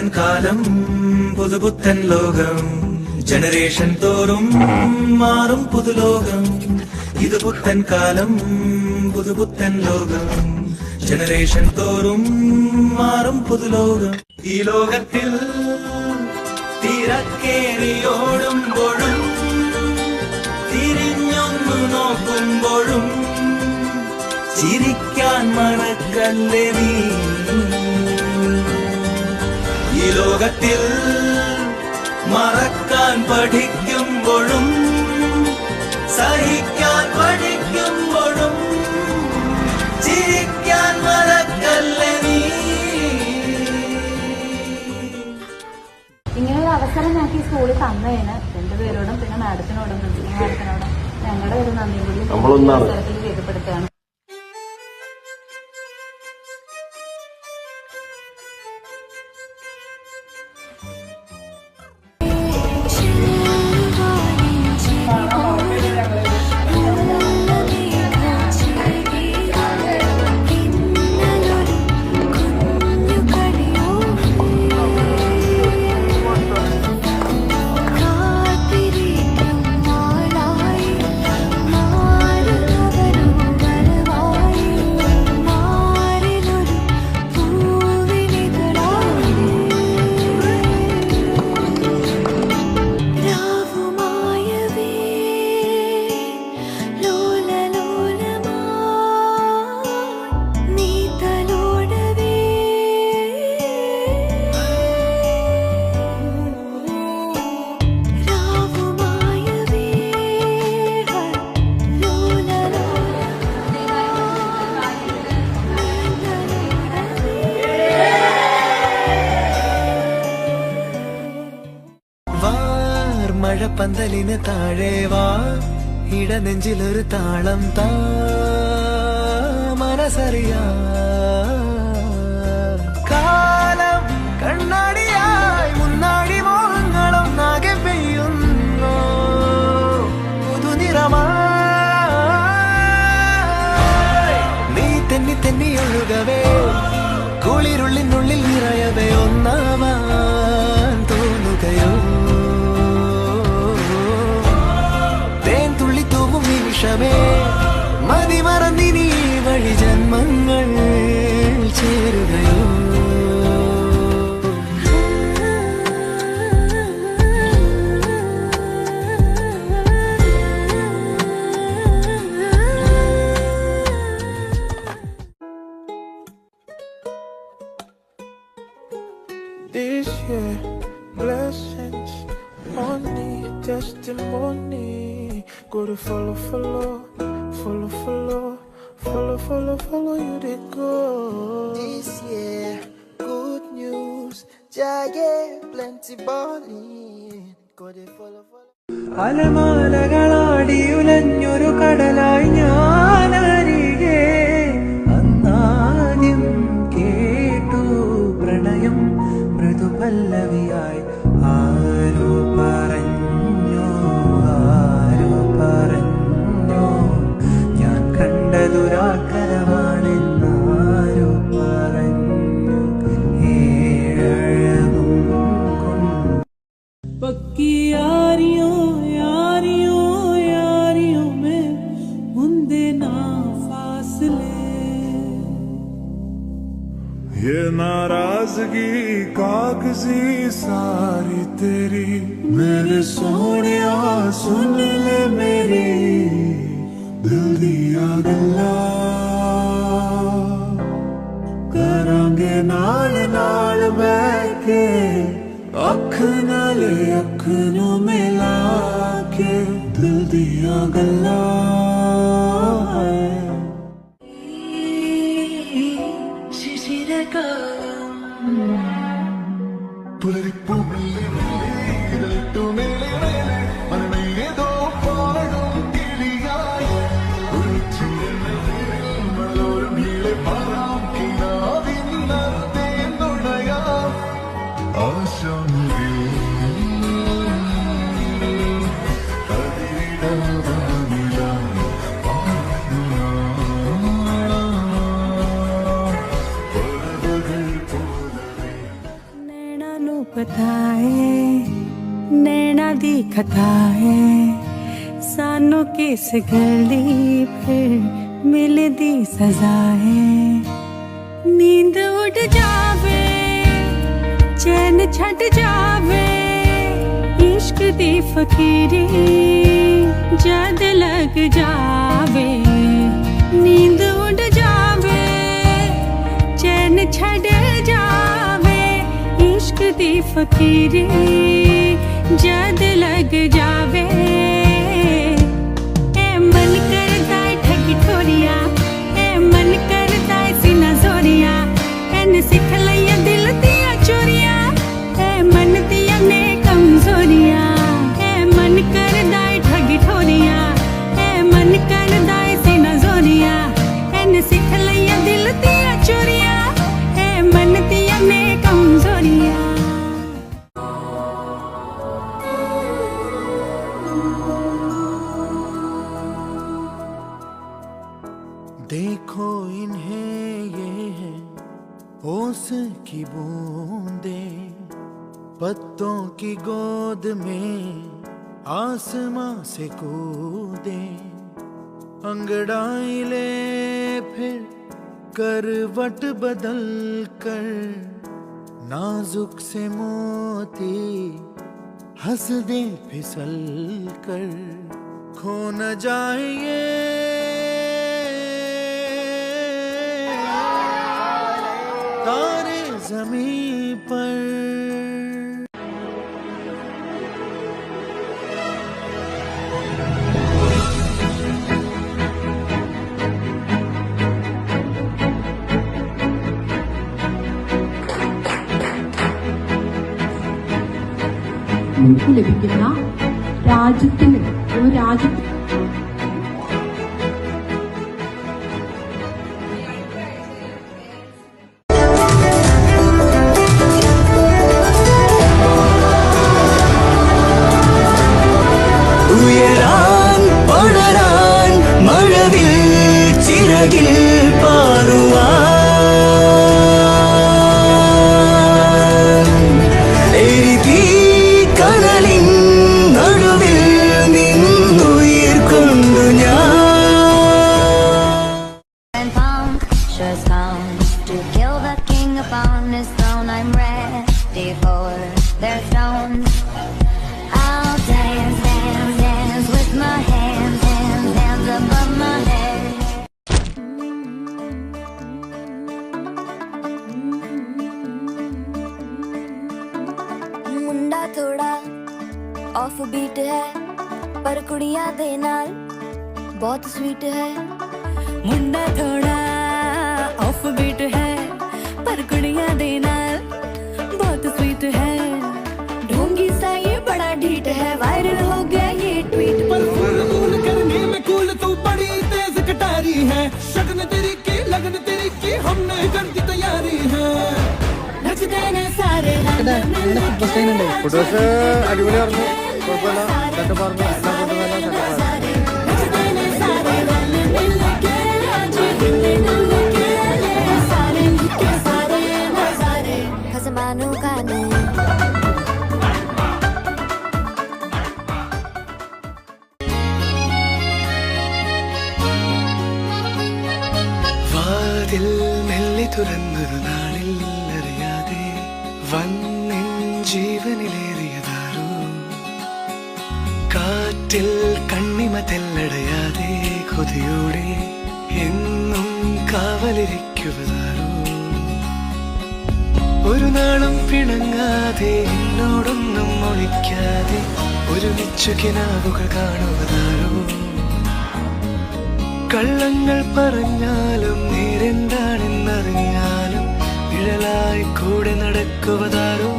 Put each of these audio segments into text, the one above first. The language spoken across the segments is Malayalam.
പുത്തൻ കാലം പുതുപുത്തൻ ലോകം ജനറേഷൻ തോറും മാറും പുതുലോകം ഇത് പുത്തൻ കാലം പുതുപുത്തൻ ലോകം ജനറേഷൻ തോറും മാറും പുതുലോകം ഈ ലോകത്തിൽ തിരക്കേറിയോടുമ്പോഴും തിരിഞ്ഞൊന്നു നോക്കുമ്പോഴും ചിരിക്കാൻ മറക്കല്ലേ നീ ഈ ലോകത്തിൽ മറക്കാൻ പഠിക്കുമ്പോഴും സഹിക്കാൻ പഠിക്കുമ്പോഴും ചിരിക്കാൻ മറക്കല്ലേ നീ. ഇങ്ങനൊരു അവസരം ഞങ്ങൾക്ക് ഈ സ്കൂളിൽ തന്നതിന് രണ്ടുപേരോടും പിന്നെ മാഡത്തിനോടും പ്രിൻസിപ്പൽ മാഡത്തിനോടും ഞങ്ങളുടെ ഒരു നന്ദി കൂടി അവസരത്തിൽ രേഖപ്പെടുത്തുകയാണ്. മഴപ്പന്തലിന് താഴെ വാ ഇടനെഞ്ചിലൊരു താളം താ മനസ്സറിയാ കാലം കണ്ണാടിയായി മുന്നാടി മോഹങ്ങളും നാകെ പെയ്യുന്നു പുതുനിറമായി നീ തെന്നി തെന്നി ഒഴുകവേ കുളിരുള്ളിനുള്ളിൽ നിറയവേ ഒന്നാവാൻ തോന്നുകയോ മതി മറന്നിനി വഴി ജന്മങ്ങൾ ചേരുകയോ. This year, blessings on me, testimony. Go to follow, follow, follow, follow, follow, follow, follow you they go. This year, good news, giant plenty burning. Go to follow, follow. അലമാലകളാടിയുലഞ്ഞൊരു കടലായി ഞാനരികെ അന്നാദ്യം കേട്ടു പ്രണയം മൃദുപല്ലവിയായി ആരോ പറഞ്ഞു ഞാൻ കണ്ടതുരാക്കരമാണെന്നാരോ പറഞ്ഞു ഏഴഴകും പക്കി യാരിയോ യാരിയോ യാരിയോ മേ മുന്ദേ നാ ഫാസലെ ये नाराजगी कागजी सारी तेरी मेरे सोनिया सुन ले मेरी दिल दिया गल्ला करांगे नाल नाल बैके अख नाले अख नू मिला के दिल दिया गल्ला मानो किस गली फिर मिलदी सजा है नींद उड़ जावे चैन छट जावे इश्क दी फकीरी जद लग जावे नींद उड़ जावे चैन छट जावे इश्क दी फकीरी जद लग जावे ए मन करदा है ठगी ठोरिया ए मन करदा है सीना जोरिया एन सिख लिया दिल दिया चोरिया ए मन दिया ने कमजोरिया ए मन करदा है ठगी ठोरिया ए मन करदा है सीना जोरिया एन सिख लिया दिल दिया चोरिया ए मन दिया ने कमजोरिया देखो इन्हें ये है ओस की बूंदे पत्तों की गोद में आसमां से कूदे अंगड़ाई ले फिर करवट बदल कर नाजुक से मोती हंस दे फिसल कर खो न जाए तारे ज़मीं पर നമുക്ക് ലഭിക്കുന്ന രാജ്യത്തിന് ഒരു രാജ്യത്തിന് ഉയരാൻ പടരാൻ മഴവിൽ ചിറകിൽ പാറുവാൻ എരിതീ കടലിൻ നടുവിൽ നിന്നുയിർ കൊണ്ടു ഞാൻ Punctures come to kill the king upon his throne. I'm ready for their stones. I'll dance, dance, dance with my hands, hands, hands above my head. मुंडा थोड़ा ऑफ बीट है पर कुड़ियां दे नाल बहुत स्वीट है मुंडा थोड़ा ऑफ बीट है पर कुड़ियां दे नाल बहुत स्वीट है ढोंगी सा ये बड़ा ढीठ है वायरल हो गया ये ट्वीट पर फुल करने में कूल तू बड़ी तेज कटारी है शगन तेरी की लगन तेरी की हमने कर दी तैयारी है नचते ने सारे ഫുട്ബോൾസ് അടിപൊളിയായിരുന്നു കുഴപ്പമില്ല സെറ്റപ്പായിരുന്നു എല്ലാം കൊണ്ടുവന്ന സെറ്റപ്പായിരുന്നു नचते ने सारे रल मिल के आज हिलने डुल के सारे के सारे नजारे खसमानू खाने വാതിൽ മെല്ലെ തുറന്നൊരു നാളിൽ അറിയാതെ വന്നിൻ ജീവനിലേറിയതാരോ കാറ്റിൽ കണ്ണിമ തെല്ലടയാതെ കൊതിയോടെ എന്നും കാവലിരിക്കുവതാരോ ഒരു നാളും പിണങ്ങാതെ എന്നോടൊന്നും ഒളിക്കാതെ ഒരുമിച്ചു കിനാവുകൾ കാണുവതാരോ കള്ളങ്ങൾ പറഞ്ഞാലും നേരെന്താണെന്നറിഞ്ഞാലും നിഴലായി കൂടെ നടക്കുവതാരോ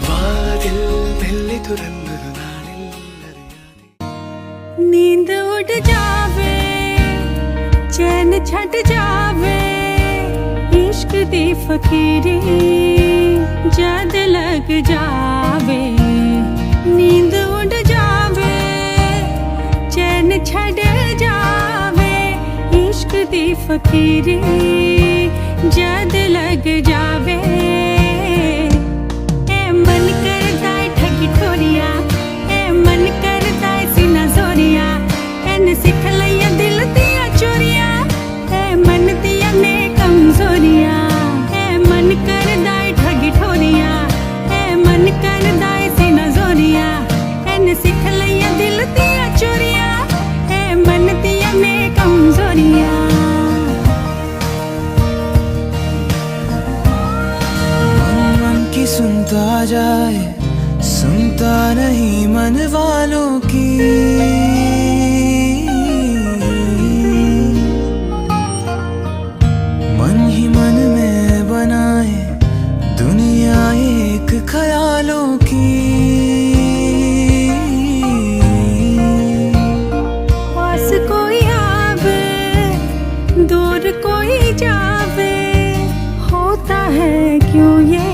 വാതിൽ മെല്ലെ തുറന്നൊരു നാളിൽ അറിയാതെ नींद उड़ जावे चैन छट जावे इश्क दी फकीरी जद लग जावे नींद उड़ जावे चैन छट जावे इश्क दी फकीरी जद लग जावे ए मन करदा है ठगी ठोरिया ए मन करदा है सीना मन ही मन में बनाए दुनिया एक ख्यालों की। पास कोई आवे दूर कोई जावे, होता है क्यों ये।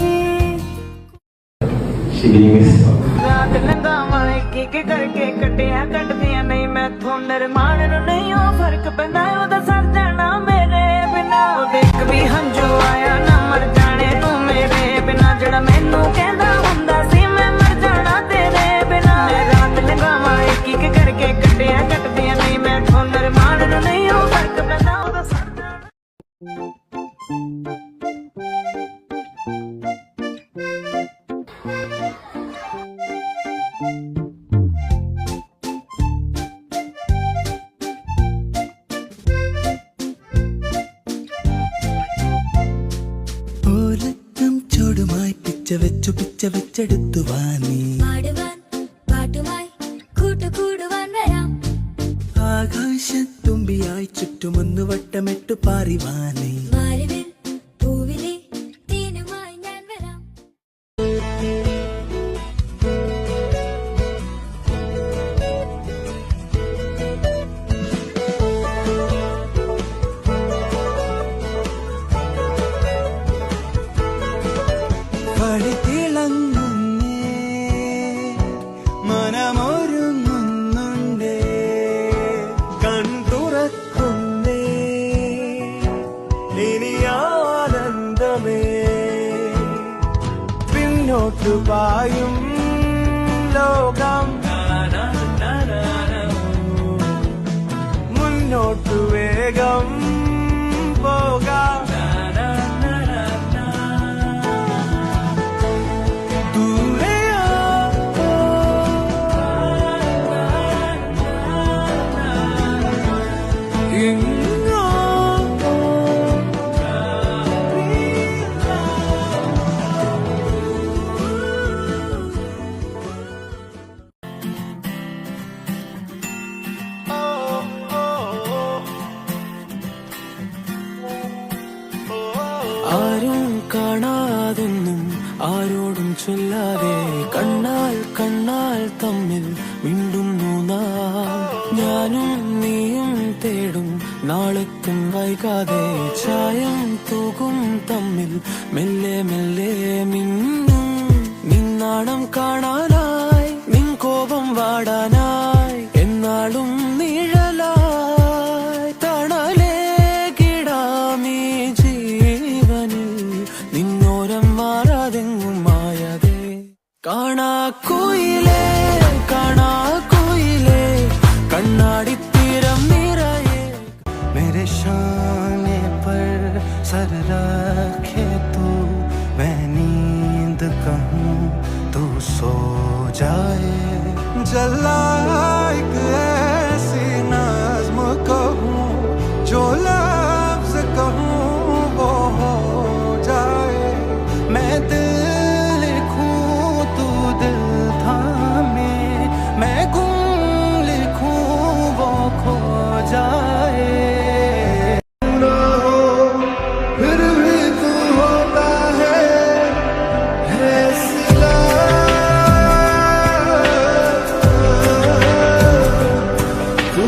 रात लंगावा एक करके कटिया कटदियां नहीं मैथों निरमान नूं नहीं ओ फर्क पैंदा ओदा सर जाना मेरे बिना। ओ देख भी हंजू आया ना मर जाने तू मेरे बिना, जड़ा मैनू कहंदा हुंदा सी मैं मर जाना तेरे बिना। मैं रात लंगावा एक करके कटिया कटदियां नहीं मैथों निरमान नूं नहीं ओ फर्क पैंदा ओदा सर जाना। പിച്ച വെച്ചെടുത്തു വാനി പാട്ടുമായി കൂട്ടുകൂടുവാൻ വരാം. ആകാശത്തുമ്പിയായി ചുറ്റുമൊന്നു വട്ടമിട്ടു പാറിവാനി. മാറിവിൽ പൂവിലെ തേനുമായി ഞാൻ വരാം. മനമൊരുങ്ങുന്നുണ്ടേ കൺതുറക്കുന്നേ ഇനി ആനന്ദമേ. പിന്നോട്ടു പായും ലോകം മുന്നോട്ടു വേഗം പോകാം. ആരും കാണാതൊന്നും ആരോടും ചൊല്ലാതെ കണ്ണാൽ കണ്ണാൽ തമ്മിൽ മിണ്ടുന്നു നാം. ഞാനും നീയും തേടും നാളെത്തും വൈകാതെ ചായം തൂകും തമ്മിൽ മെല്ലെ മെല്ലെ മിന്നും. നിന്നാണം കാണാനായി നിൻ കോപം വാടാനായി എന്നാളും നിഴലായി തണലേ കിടാമീ ജീവനിൽ നിന്നോരം മാറാതെങ്ങും മായാതെ. കാണാക്കുയിലേ കാണാക്കുയിലേ കണ്ണാടിത്തീരം നിറയെ मेरे शाने पर सर रखे तू, मैं नींद कहूँ तू सो जाए. जला एक ऐसी नज़्म कहूँ जो लफ्ज़ कहूँ वो हो जाए. मैं दिल लिखूँ तू दिल थामे, मैं गुम लिखूँ वो खो जाए. फिर भी तू होता है सिला, तू